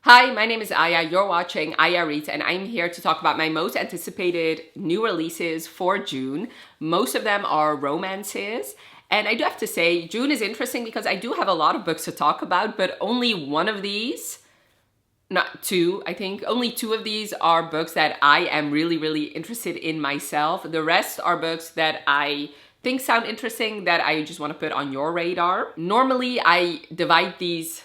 Hi, my name is Aya. You're watching Aya Reads, and I'm here to talk about my most anticipated new releases for June. Most of them are romances. And I do have to say, June is interesting because I do have a lot of books to talk about, but only one of these, not two, I think, only two of these are books that I am really interested in myself. The rest are books that I think sound interesting that I just want to put on your radar. Normally, I divide these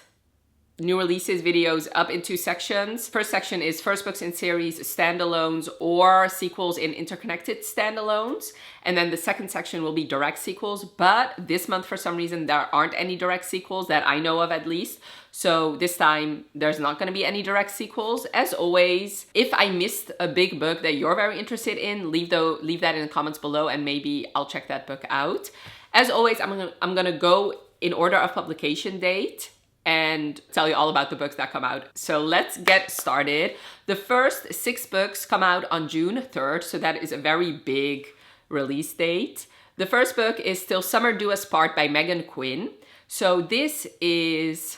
new releases videos up into sections. First section is first books in series, standalones, or sequels in interconnected standalones. And then the second section will be direct sequels. But this month, for some reason, there aren't any direct sequels that I know of, at least. So this time, there's not going to be any direct sequels. As always, if I missed a big book that you're very interested in, leave that in the comments below and maybe I'll check that book out. As always, I'm gonna go in order of publication date and tell you all about the books that come out. So let's get started. The first 6 books come out on June 3rd, so that is a very big release date. The first book is Till Summer Do Us Part by Megan Quinn. So this is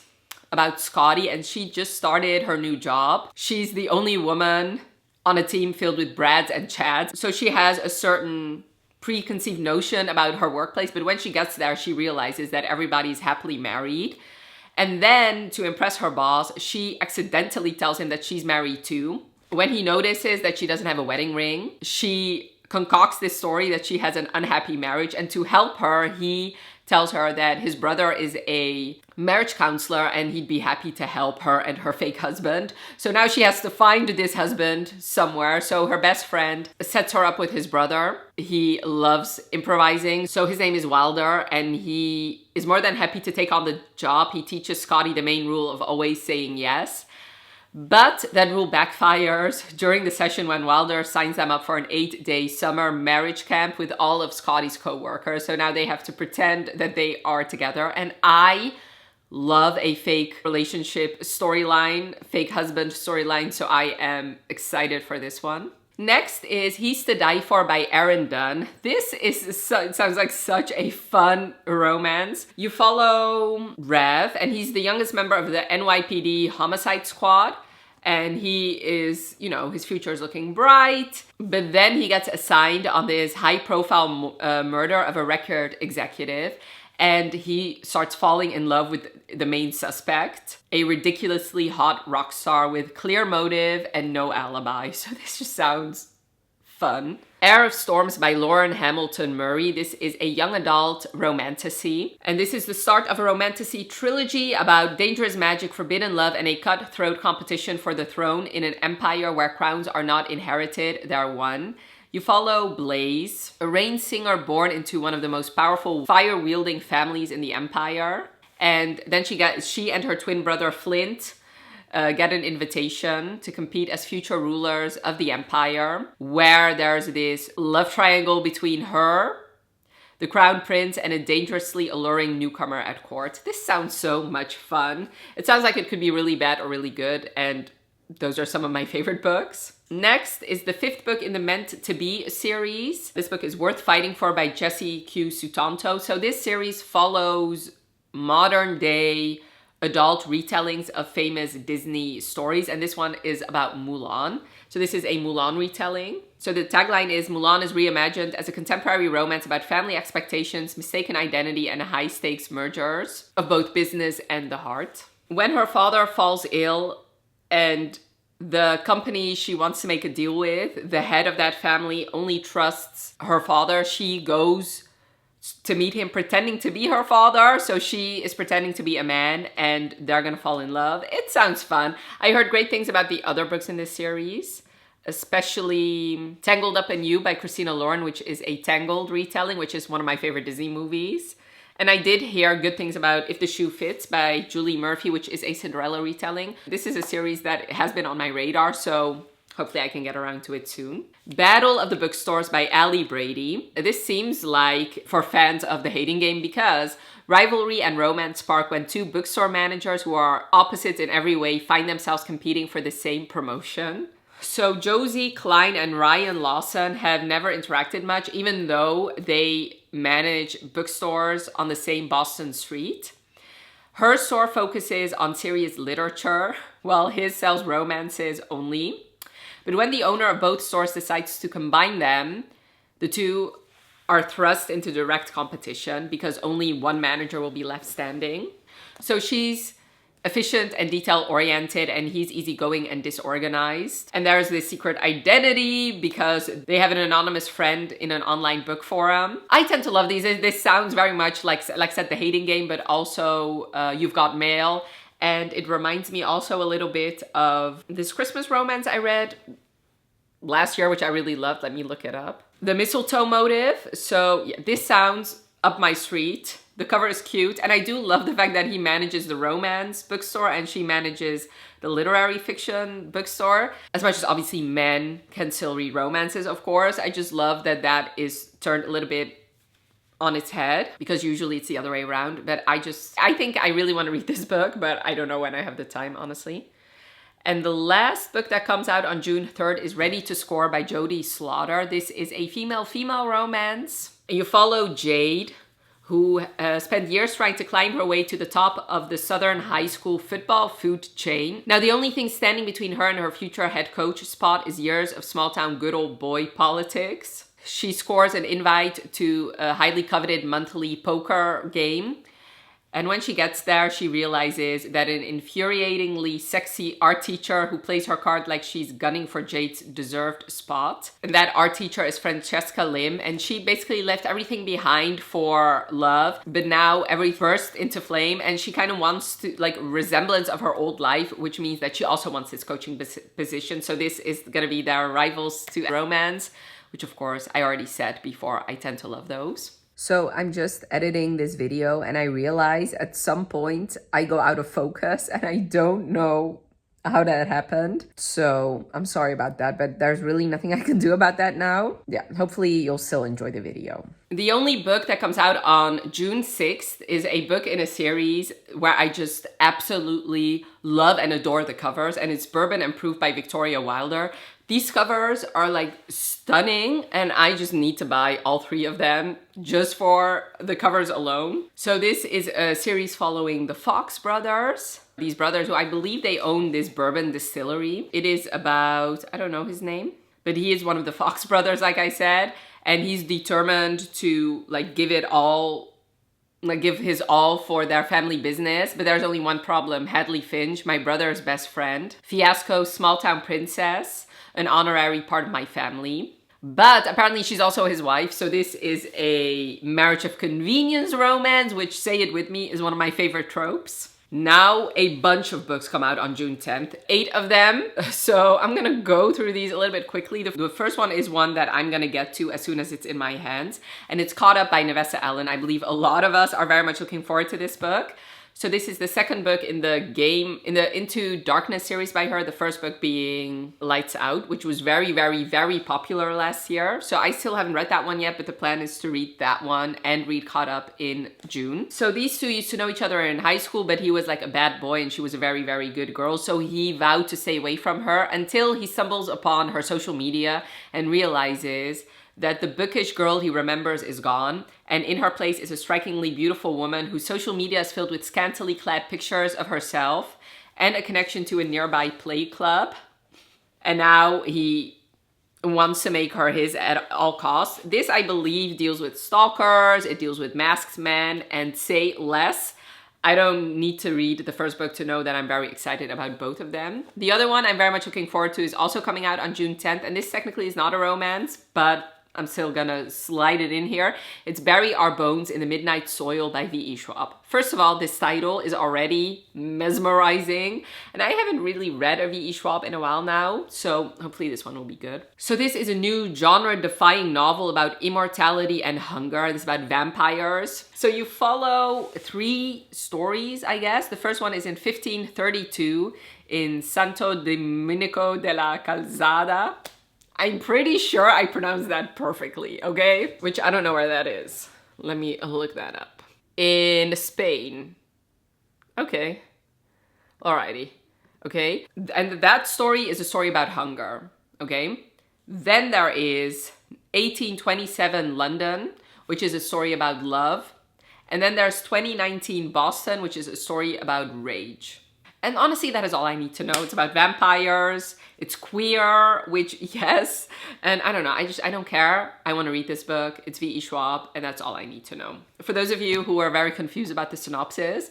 about Scotty, and she just started her new job. She's the only woman on a team filled with Brads and Chads, so she has a certain preconceived notion about her workplace, but when she gets there, she realizes that everybody's happily married. And then, to impress her boss, she accidentally tells him that she's married too. When he notices that she doesn't have a wedding ring, she concocts this story that she has an unhappy marriage. And to help her, he tells her that his brother is a marriage counselor and he'd be happy to help her and her fake husband. So now she has to find this husband somewhere. So her best friend sets her up with his brother. He loves improvising. So his name is Wilder, and he is more than happy to take on the job. He teaches Scotty the main rule of always saying yes. But that rule backfires during the session when Wilder signs them up for an 8-day summer marriage camp with all of Scotty's co-workers. So now they have to pretend that they are together. And I love a fake relationship storyline, fake husband storyline. So I am excited for this one. Next is He's to Die For by Erin Dunn. This is it sounds like such a fun romance. You follow Rev, and he's the youngest member of the NYPD homicide squad. And he is, his future is looking bright. But then he gets assigned on this high-profile murder of a record executive. And he starts falling in love with the main suspect, a ridiculously hot rock star with clear motive and no alibi. So this just sounds fun. Heir of Storms by Lauren Hamilton Murray. This is a young adult romantasy. And this is the start of a romantasy trilogy about dangerous magic, forbidden love, and a cutthroat competition for the throne in an empire where crowns are not inherited, they're won. You follow Blaze, a rain singer born into one of the most powerful fire-wielding families in the Empire. And then she and her twin brother Flint get an invitation to compete as future rulers of the Empire, where there's this love triangle between her, the crown prince, and a dangerously alluring newcomer at court. This sounds so much fun. It sounds like it could be really bad or really good, and those are some of my favorite books. Next is the 5th book in the Meant to Be series. This book is Worth Fighting For by Jessie Q. Sutanto. So this series follows modern day adult retellings of famous Disney stories, and this one is about Mulan. So this is a Mulan retelling. So the tagline is, Mulan is reimagined as a contemporary romance about family expectations, mistaken identity, and high-stakes mergers of both business and the heart. When her father falls ill and the company she wants to make a deal with, the head of that family only trusts her father, she goes to meet him pretending to be her father. So she is pretending to be a man and they're gonna fall in love. It sounds fun. I heard great things about the other books in this series, especially Tangled Up in You by Christina Lauren, which is a Tangled retelling, which is one of my favorite Disney movies. And I did hear good things about If the Shoe Fits by Julie Murphy, which is a Cinderella retelling. This is a series that has been on my radar, so hopefully I can get around to it soon. Battle of the Bookstores by Ali Brady. This seems like for fans of The Hating Game because rivalry and romance spark when 2 bookstore managers who are opposites in every way find themselves competing for the same promotion. So Josie Klein and Ryan Lawson have never interacted much, even though they manage bookstores on the same Boston street. Her store focuses on serious literature, while his sells romances only. But when the owner of both stores decides to combine them, the two are thrust into direct competition because only one manager will be left standing. So she's efficient and detail-oriented, and he's easygoing and disorganized. And there's this secret identity because they have an anonymous friend in an online book forum. I tend to love these. This sounds very much like said, The Hating Game, but also You've Got Mail. And it reminds me also a little bit of this Christmas romance I read last year, which I really loved. Let me look it up. The Mistletoe Motive. So yeah, this sounds up my street. The cover is cute, and I do love the fact that he manages the romance bookstore and she manages the literary fiction bookstore. As much as obviously men can still read romances, of course, I just love that that is turned a little bit on its head, because usually it's the other way around. But I think I really want to read this book, but I don't know when I have the time, honestly. And the last book that comes out on June 3rd is Ready to Score by Jodie Slaughter. This is a female-female romance. And you follow Jade, who spent years trying to climb her way to the top of the Southern high school football food chain. Now, the only thing standing between her and her future head coach spot is years of small-town good old boy politics. She scores an invite to a highly coveted monthly poker game. And when she gets there, she realizes that an infuriatingly sexy art teacher who plays her card like she's gunning for Jade's deserved spot. And that art teacher is Francesca Lim, and she basically left everything behind for love, but now everything burst into flame, and she kind of wants to, like, resemblance of her old life, which means that she also wants this coaching position. So this is gonna be their rivals to romance, which of course I already said before, I tend to love those. So I'm just editing this video and I realize at some point I go out of focus and I don't know how that happened. So I'm sorry about that, but there's really nothing I can do about that now. Yeah, hopefully you'll still enjoy the video. The only book that comes out on June 6th is a book in a series where I just absolutely love and adore the covers, and it's Bourbon and Proof by Victoria Wilder. These covers are like stunning, and I just need to buy all three of them just for the covers alone. So this is a series following the Fox brothers. These brothers, who I believe they own this bourbon distillery. It is about, I don't know his name, but he is one of the Fox brothers, like I said, and he's determined to like give it all, like give his all for their family business. But there's only one problem: Hadley Finch, my brother's best friend. Fiasco, small town princess, an honorary part of my family. But apparently she's also his wife, so this is a marriage of convenience romance, which, say it with me, is one of my favorite tropes. Now a bunch of books come out on June 10th, 8 of them. So I'm gonna go through these a little bit quickly. The first one is one that I'm gonna get to as soon as it's in my hands, and it's Caught Up by Nevessa Allen. I believe a lot of us are very much looking forward to this book. So this is the second book in the Into Darkness series by her, the first book being Lights Out, which was very, very, very popular last year. So I still haven't read that one yet, but the plan is to read that one and read Caught Up in June. So these two used to know each other in high school, but he was like a bad boy and she was a very, very good girl. So he vowed to stay away from her until he stumbles upon her social media and realizes that the bookish girl he remembers is gone, and in her place is a strikingly beautiful woman whose social media is filled with scantily clad pictures of herself and a connection to a nearby play club. And now he wants to make her his at all costs. This, I believe, deals with stalkers, it deals with masked men, and say less. I don't need to read the first book to know that I'm very excited about both of them. The other one I'm very much looking forward to is also coming out on June 10th, and this technically is not a romance, but I'm still gonna slide it in here. It's Bury Our Bones in the Midnight Soil by V.E. Schwab. First of all, this title is already mesmerizing, and I haven't really read a V.E. Schwab in a while now, so hopefully this one will be good. So this is a new genre-defying novel about immortality and hunger. This is about vampires. So you follow 3 stories, I guess. The first one is in 1532 in Santo Domenico della Calzada. I'm pretty sure I pronounced that perfectly, okay? Which I don't know where that is. Let me look that up. In Spain. Okay. Alrighty. Okay. And that story is a story about hunger, okay? Then there is 1827 London, which is a story about love. And then there's 2019 Boston, which is a story about rage. And honestly, that is all I need to know. It's about vampires. It's queer, which, yes. And I don't know. I don't care. I want to read this book. It's V.E. Schwab, and that's all I need to know. For those of you who are very confused about the synopsis,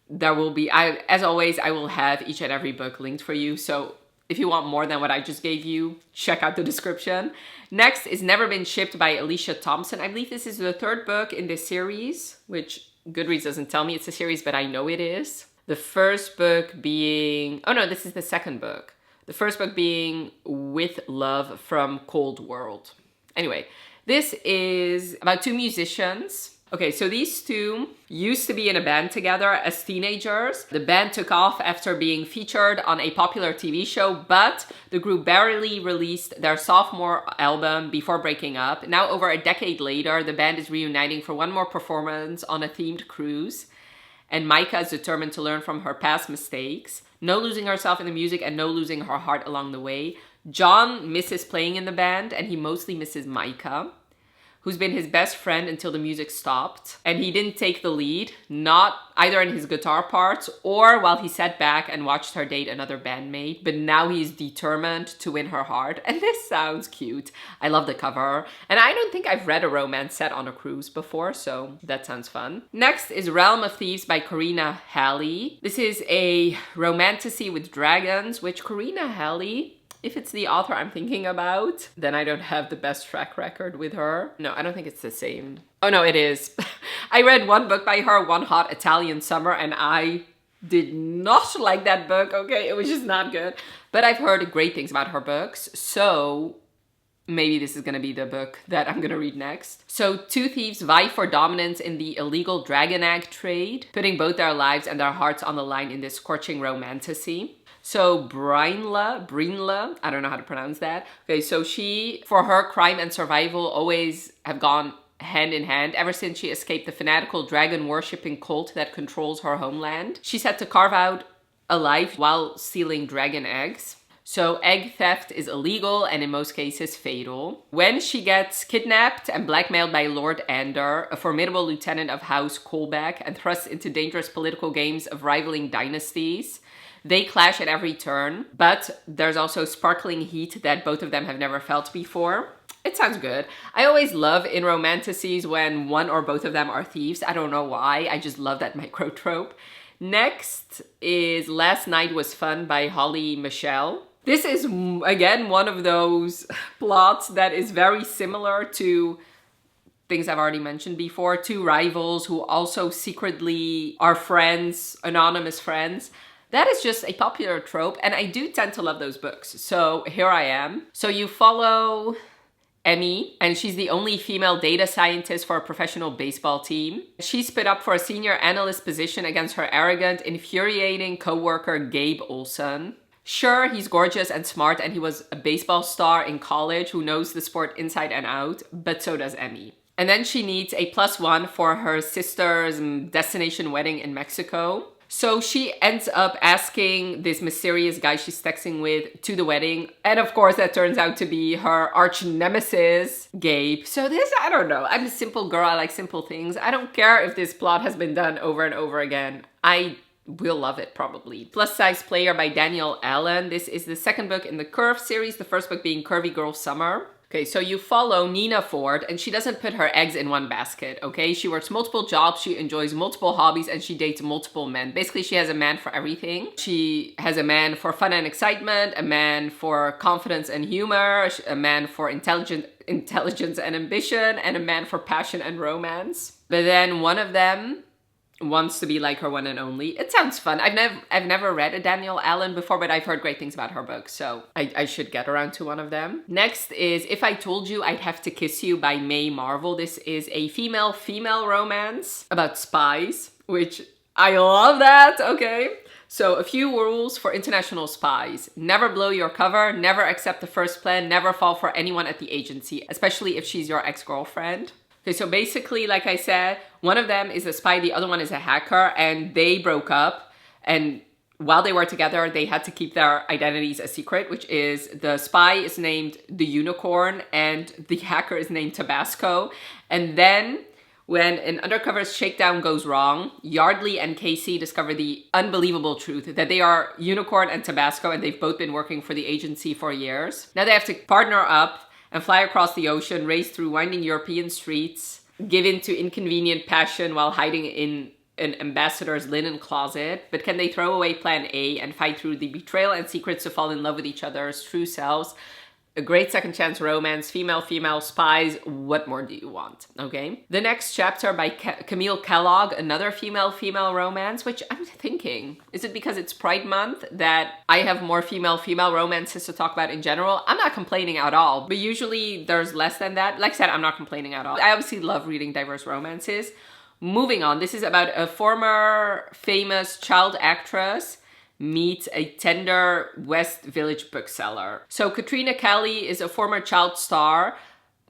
there will be, as always, I will have each and every book linked for you. So if you want more than what I just gave you, check out the description. Next is Never Been Shipped by Alicia Thompson. I believe this is the third book in this series, which Goodreads doesn't tell me it's a series, but I know it is. The first book being, oh no, this is the second book. The first book being With Love from Cold World. Anyway, this is about two musicians. Okay, so these two used to be in a band together as teenagers. The band took off after being featured on a popular TV show, but the group barely released their sophomore album before breaking up. Now, over a decade later, the band is reuniting for one more performance on a themed cruise. And Micah is determined to learn from her past mistakes. No losing herself in the music and no losing her heart along the way. John misses playing in the band, and he mostly misses Micah, who's been his best friend until the music stopped. And he didn't take the lead, not either in his guitar parts or while he sat back and watched her date another bandmate. But now he's determined to win her heart. And this sounds cute. I love the cover. And I don't think I've read a romance set on a cruise before, so that sounds fun. Next is Realm of Thieves by Karina Halley. This is a romantasy with dragons, which Karina Halley, if it's the author I'm thinking about, then I don't have the best track record with her. No, I don't think it's the same. Oh no, it is. I read one book by her, One Hot Italian Summer, and I did not like that book, okay? It was just not good. But I've heard great things about her books, so maybe this is gonna be the book that I'm gonna read next. So two thieves vie for dominance in the illegal dragon egg trade, putting both their lives and their hearts on the line in this scorching romantasy. So Brynla, I don't know how to pronounce that. Okay, so she, for her, crime and survival always have gone hand in hand ever since she escaped the fanatical dragon worshipping cult that controls her homeland. She's had to carve out a life while stealing dragon eggs. So egg theft is illegal and in most cases fatal. When she gets kidnapped and blackmailed by Lord Ander, a formidable lieutenant of House Colbeck, and thrust into dangerous political games of rivaling dynasties, they clash at every turn, but there's also sparkling heat that both of them have never felt before. It sounds good. I always love in romantasies when one or both of them are thieves. I don't know why. I just love that micro trope. Next is Last Night Was Fun by Holly Michelle. This is, again, one of those plots that is very similar to things I've already mentioned before. Two rivals who also secretly are friends, anonymous friends. That is just a popular trope, and I do tend to love those books. So here I am. So you follow Emmy, and she's the only female data scientist for a professional baseball team. She's put up for a senior analyst position against her arrogant, infuriating coworker Gabe Olson. Sure, he's gorgeous and smart, and he was a baseball star in college who knows the sport inside and out, but so does Emmy. And then she needs a +1 for her sister's destination wedding in Mexico. So she ends up asking this mysterious guy she's texting with to the wedding. And of course, that turns out to be her arch nemesis, Gabe. So this, I don't know. I'm a simple girl. I like simple things. I don't care if this plot has been done over and over again. I will love it, probably. Plus Size Player by Danielle Allen. This is the second book in the Curve series, the first book being Curvy Girl Summer. Okay, so you follow Nina Ford, and she doesn't put her eggs in one basket, okay? She works multiple jobs, she enjoys multiple hobbies, and she dates multiple men. Basically, she has a man for everything. She has a man for fun and excitement, a man for confidence and humor, a man for intelligence and ambition, and a man for passion and romance. But then one of them wants to be like her one and only. It sounds fun. I've never read a Danielle Allen before, but I've heard great things about her books, so I should get around to one of them. Next is If I Told You I'd Have to Kiss You by May Marvel. This is a female-female romance about spies, which I love that, okay? So a few rules for international spies. Never blow your cover, never accept the first plan, never fall for anyone at the agency, especially if she's your ex-girlfriend. Okay, so basically, like I said, one of them is a spy, the other one is a hacker, and they broke up. And while they were together, they had to keep their identities a secret, which is the spy is named the Unicorn and the hacker is named Tabasco. And then When an undercover shakedown goes wrong, Yardley and Casey discover the unbelievable truth that they are Unicorn and Tabasco, and they've both been working for the agency for years. Now they have to partner up and fly across the ocean, race through winding European streets, give in to inconvenient passion while hiding in an ambassador's linen closet. But can they throw away plan A and fight through the betrayal and secrets to fall in love with each other's true selves? A great second chance romance, female spies. What more do you want? Okay. The next chapter by Camille Kellogg, another female romance, which I'm thinking, is it because it's Pride Month that I have more female romances to talk about in general? I'm not complaining at all, but usually there's less than that. Like I said, I'm not complaining at all. I obviously love reading diverse romances. Moving on, this is about a former famous child actress meets a tender West Village bookseller. So Katrina Kelly is a former child star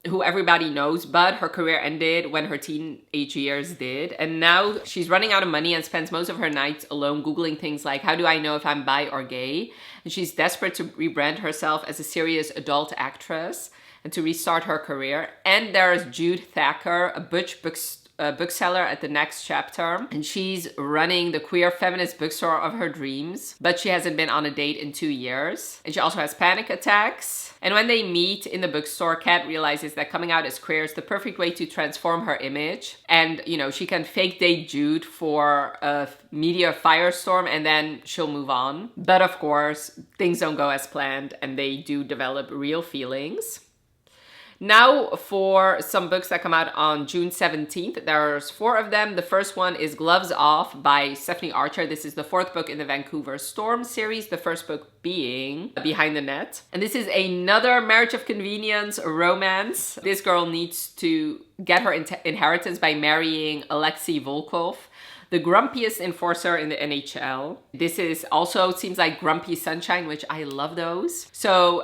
who everybody knows, but her career ended when her teenage years did. And now she's running out of money and spends most of her nights alone Googling things like, how do I know if I'm bi or gay? And she's desperate to rebrand herself as a serious adult actress and to restart her career. And there's Jude Thacker, a butch bookseller at the next chapter, and she's running the queer feminist bookstore of her dreams, but she hasn't been on a date in 2 years. And she also has panic attacks. And when they meet in the bookstore, Kat realizes that coming out as queer is the perfect way to transform her image. And, you know, she can fake date Jude for a media firestorm and then she'll move on. But of course, things don't go as planned and they do develop real feelings. Now for some books that come out on June 17th. There's 4 of them. The first one is Gloves Off by Stephanie Archer. This is the 4th book in the Vancouver Storm series. The first book being Behind the Net. And this is another marriage of convenience romance. This girl needs to get her inheritance by marrying Alexei Volkov, the grumpiest enforcer in the NHL. This is also seems like Grumpy Sunshine, which I love those. So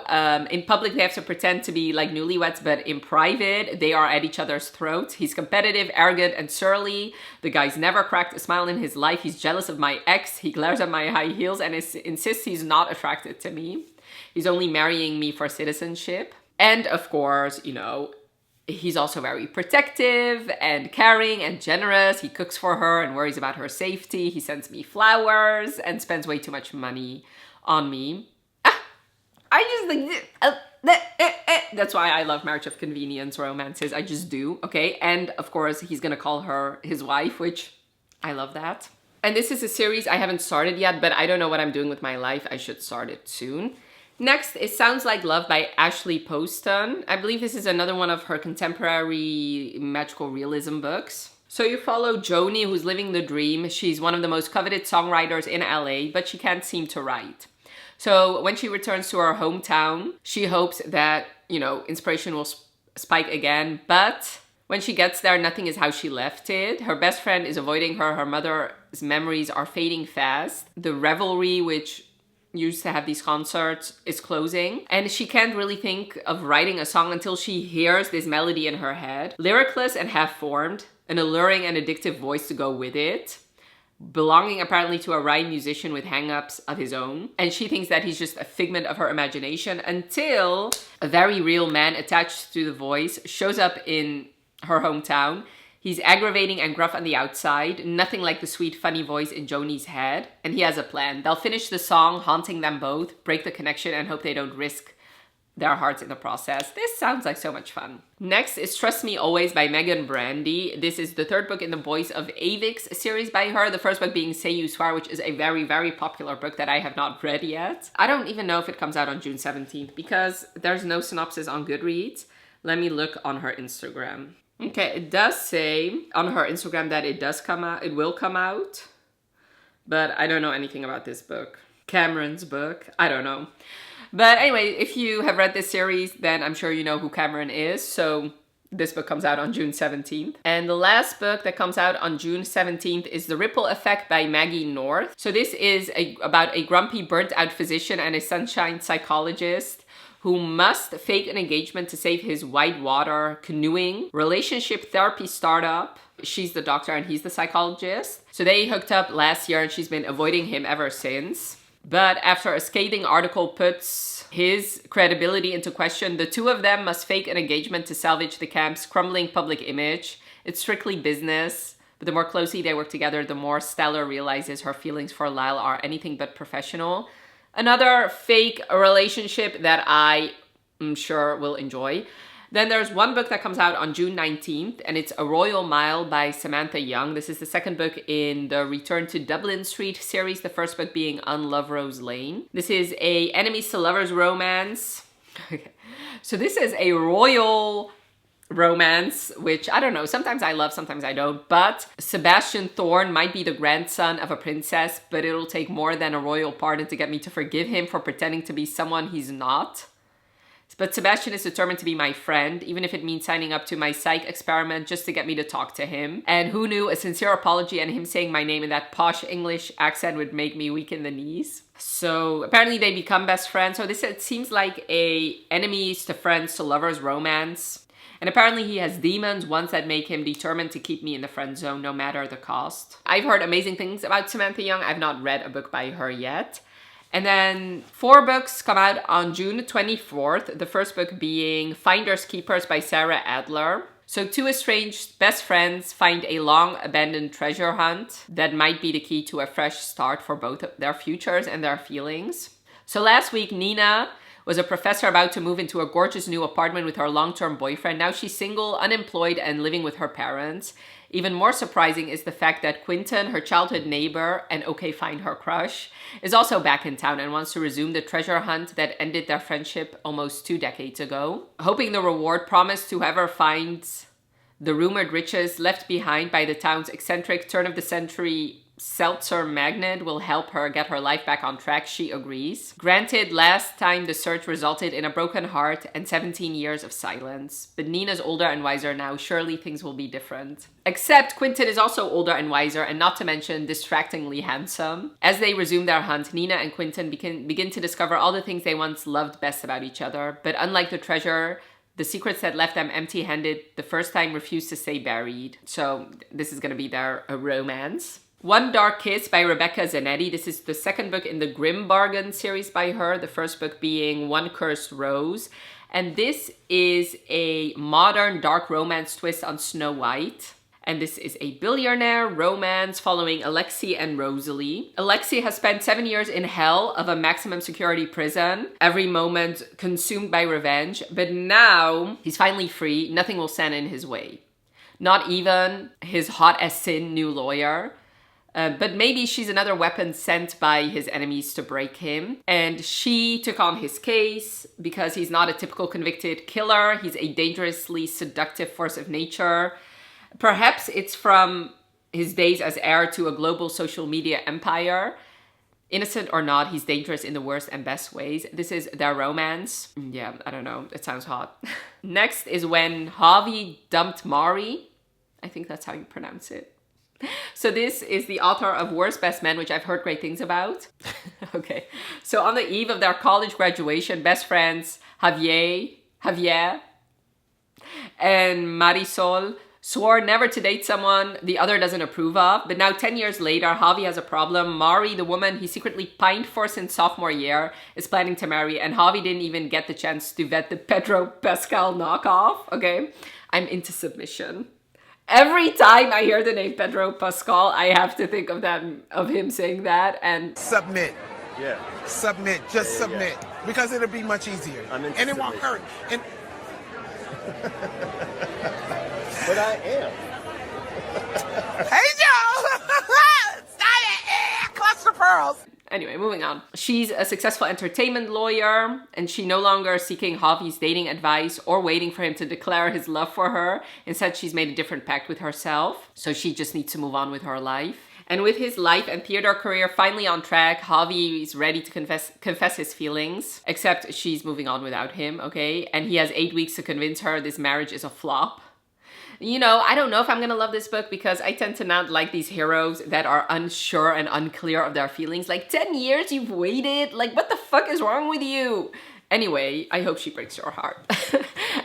in public, they have to pretend to be like newlyweds, but in private, they are at each other's throats. He's competitive, arrogant, and surly. The guy's never cracked a smile in his life. He's jealous of my ex. He glares at my high heels and insists he's not attracted to me. He's only marrying me for citizenship. And of course, you know, he's also very protective and caring and generous. He cooks for her and worries about her safety. He sends me flowers and spends way too much money on me. I just that's why I love marriage of convenience romances. I just do, okay? And of course, he's gonna call her his wife, which I love that. And this is a series I haven't started yet, but I don't know what I'm doing with my life. I should start it soon. Next is Sounds Like Love by Ashley Poston. I believe this is another one of her contemporary magical realism books. So you follow Joni, who's living the dream. She's one of the most coveted songwriters in LA, but she can't seem to write. So when she returns to her hometown, she hopes that, you know, inspiration will spike again. But when she gets there, nothing is how she left it. Her best friend is avoiding her. Her mother's memories are fading fast. The Revelry, which used to have these concerts, is closing, and she can't really think of writing a song until she hears this melody in her head. Lyricless and half-formed, an alluring and addictive voice to go with it, belonging apparently to a writing musician with hang-ups of his own, and she thinks that he's just a figment of her imagination until a very real man attached to the voice shows up in her hometown. He's aggravating and gruff on the outside, nothing like the sweet, funny voice in Joni's head. And he has a plan. They'll finish the song, haunting them both, break the connection, and hope they don't risk their hearts in the process. This sounds like so much fun. Next is Trust Me Always by Megan Brandy. This is the 3rd book in the Boys of Avix series by her. The first book being Say You Swear, which is a very, very popular book that I have not read yet. I don't even know if it comes out on June 17th because there's no synopsis on Goodreads. Let me look on her Instagram. Okay, it does say on her Instagram that it will come out, but I don't know anything about this book. Cameron's book, I don't know. But anyway, if you have read this series, then I'm sure you know who Cameron is, so this book comes out on June 17th. And the last book that comes out on June 17th is The Ripple Effect by Maggie North. So this is about a grumpy, burnt-out physician and a sunshine psychologist who must fake an engagement to save his whitewater canoeing relationship therapy startup. She's the doctor and he's the psychologist. So they hooked up last year and she's been avoiding him ever since. But after a scathing article puts his credibility into question, the two of them must fake an engagement to salvage the camp's crumbling public image It's strictly business, but the more closely they work together, the more Stella realizes her feelings for Lyle are anything but professional. Another fake relationship that I am sure will enjoy. Then there's one book that comes out on June 19th, and it's A Royal Mile by Samantha Young. This is the second book in the Return to Dublin Street series, the first book being On Love Rose Lane. This is a enemies to lovers romance. So this is a royal romance, which I don't know, sometimes I love, sometimes I don't, but Sebastian Thorne might be the grandson of a princess, but it'll take more than a royal pardon to get me to forgive him for pretending to be someone he's not. But Sebastian is determined to be my friend, even if it means signing up to my psych experiment just to get me to talk to him. And who knew a sincere apology and him saying my name in that posh English accent would make me weak in the knees. So apparently they become best friends. So this, it seems like a enemies to friends to lovers romance. And apparently he has demons, ones that make him determined to keep me in the friend zone no matter the cost. I've heard amazing things about Samantha Young. I've not read a book by her yet. And then 4 books come out on June 24th. The first book being Finders Keepers by Sarah Adler. So 2 estranged best friends find a long abandoned treasure hunt that might be the key to a fresh start for both of their futures and their feelings. So last week, Nina was a professor about to move into a gorgeous new apartment with her long-term boyfriend. Now she's single, unemployed, and living with her parents. Even more surprising is the fact that Quinton, her childhood neighbor, and okay, fine, her crush, is also back in town and wants to resume the treasure hunt that ended their friendship almost 2 decades ago. Hoping the reward promised to whoever finds the rumored riches left behind by the town's eccentric turn-of-the-century seltzer magnate will help her get her life back on track, she agrees. Granted, last time the search resulted in a broken heart and 17 years of silence. But Nina's older and wiser now, surely things will be different. Except Quinton is also older and wiser, and not to mention distractingly handsome. As they resume their hunt, Nina and Quinton begin to discover all the things they once loved best about each other. But unlike the treasure, the secrets that left them empty-handed the first time refuse to stay buried. So this is going to be their romance. One Dark Kiss by Rebecca Zanetti. This is the second book in the Grim Bargain series by her, the first book being One Cursed Rose. And this is a modern dark romance twist on Snow White. And this is a billionaire romance following Alexei and Rosalie. Alexei has spent 7 years in hell of a maximum security prison, every moment consumed by revenge. But now he's finally free. Nothing will stand in his way. Not even his hot as sin new lawyer. But maybe she's another weapon sent by his enemies to break him. And she took on his case because he's not a typical convicted killer. He's a dangerously seductive force of nature. Perhaps it's from his days as heir to a global social media empire. Innocent or not, he's dangerous in the worst and best ways. This is their romance. Yeah, I don't know. It sounds hot. Next is When Harvey Dumped Mari. I think that's how you pronounce it. So this is the author of Worst Best Men, which I've heard great things about. Okay. So on the eve of their college graduation, best friends Javier and Marisol swore never to date someone the other doesn't approve of. But now 10 years later, Javi has a problem. Mari, the woman he secretly pined for since sophomore year, is planning to marry. And Javi didn't even get the chance to vet the Pedro Pascal knockoff. Okay. I'm into submission. Every time I hear the name Pedro Pascal, I have to think of him saying that and submit. Yeah. Submit. Just submit. Yeah. Because it'll be much easier. And it won't hurt. And but I am. Hey, Joe! Stop it! Cluster pearls! Anyway, moving on. She's a successful entertainment lawyer, and she no longer seeking Javi's dating advice or waiting for him to declare his love for her. Instead, she's made a different pact with herself. So she just needs to move on with her life. And with his life and theater career finally on track, Javi is ready to confess his feelings. Except she's moving on without him, okay? And he has 8 weeks to convince her this marriage is a flop. You know, I don't know if I'm gonna love this book because I tend to not like these heroes that are unsure and unclear of their feelings. Like, 10 years you've waited? Like, what the fuck is wrong with you? Anyway, I hope she breaks your heart.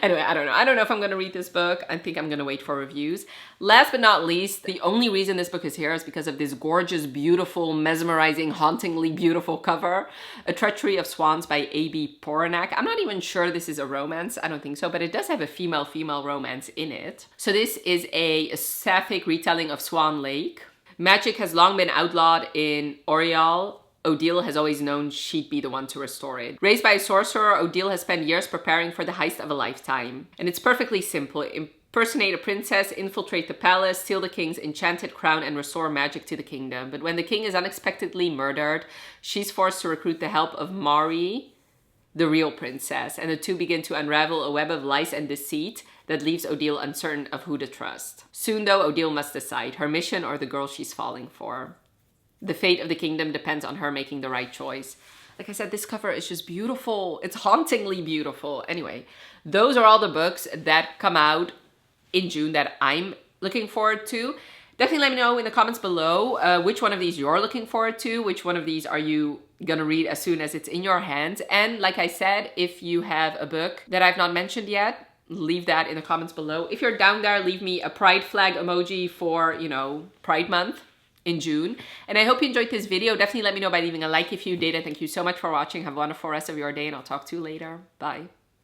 Anyway, I don't know. I don't know if I'm going to read this book. I think I'm going to wait for reviews. Last but not least, the only reason this book is here is because of this gorgeous, beautiful, mesmerizing, hauntingly beautiful cover. A Treachery of Swans by A.B. Poranak. I'm not even sure this is a romance. I don't think so, but it does have a female-female romance in it. So this is a sapphic retelling of Swan Lake. Magic has long been outlawed in Oriel. Odile has always known she'd be the one to restore it. Raised by a sorcerer, Odile has spent years preparing for the heist of a lifetime. And it's perfectly simple. Impersonate a princess, infiltrate the palace, steal the king's enchanted crown, and restore magic to the kingdom. But when the king is unexpectedly murdered, she's forced to recruit the help of Mari, the real princess. And the two begin to unravel a web of lies and deceit that leaves Odile uncertain of who to trust. Soon, though, Odile must decide her mission or the girl she's falling for. The fate of the kingdom depends on her making the right choice. Like I said, this cover is just beautiful. It's hauntingly beautiful. Anyway, those are all the books that come out in June that I'm looking forward to. Definitely let me know in the comments below which one of these you're looking forward to. Which one of these are you gonna read as soon as it's in your hands? And like I said, if you have a book that I've not mentioned yet, leave that in the comments below. If you're down there, leave me a pride flag emoji for, you know, Pride Month in June. And I hope you enjoyed this video. Definitely let me know by leaving a like if you did. And thank you so much for watching. Have a wonderful rest of your day, and I'll talk to you later. Bye.